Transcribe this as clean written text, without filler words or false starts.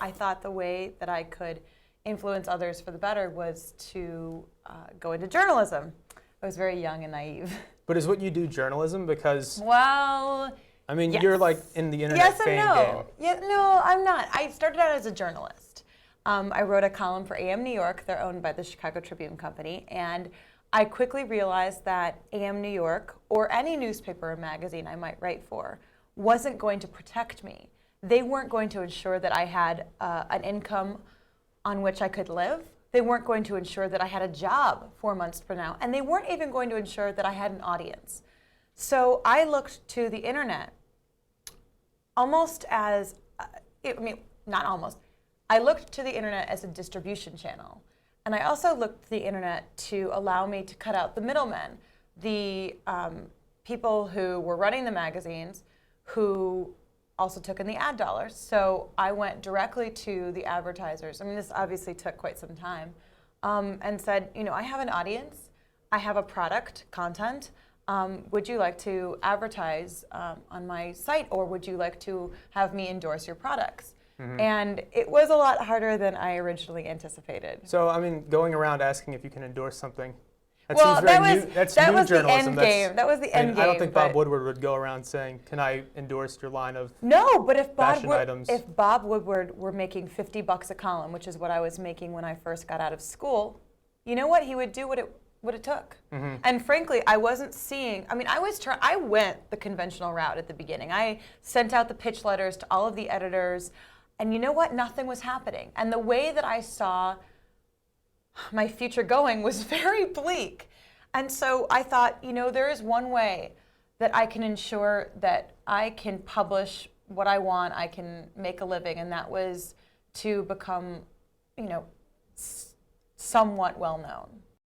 I thought the way that I could influence others for the better was to go into journalism. I was very young and naive. But is what you do journalism? Because, well, I mean, yes. you're like in the internet yes fame and no. game. Yeah, no, I'm not. I started out as a journalist. I wrote a column for AM New York. They're owned by the Chicago Tribune Company. And I quickly realized that AM New York, or any newspaper or magazine I might write for, wasn't going to protect me. They weren't going to ensure that I had an income on which I could live. They weren't going to ensure that I had a job 4 months from now. And they weren't even going to ensure that I had an audience. So I looked to the internet almost as, not almost. I looked to the internet as a distribution channel. And I also looked to the internet to allow me to cut out the middlemen, the people who were running the magazines, who also took in the ad dollars. So I went directly to the advertisers. I mean, this obviously took quite some time, and said, I have an audience, I have a product, content. Would you like to advertise on my site, or would you like to have me endorse your products? Mm-hmm. And it was a lot harder than I originally anticipated. So, I mean, going around asking if you can endorse something, that well, seems very new. That's that new was journalism. The end game. That was the end game. I don't think Bob Woodward would go around saying, "Can I endorse your line of but if items?" If Bob Woodward were making $50 a column, which is what I was making when I first got out of school, you know what? He would do what it took. Mm-hmm. And frankly, I wasn't seeing. I mean, I went the conventional route at the beginning. I sent out the pitch letters to all of the editors, and you know what? Nothing was happening. And the way that I saw my future going was very bleak. And so I thought, there is one way that I can ensure that I can publish what I want, I can make a living, and that was to become, somewhat well known.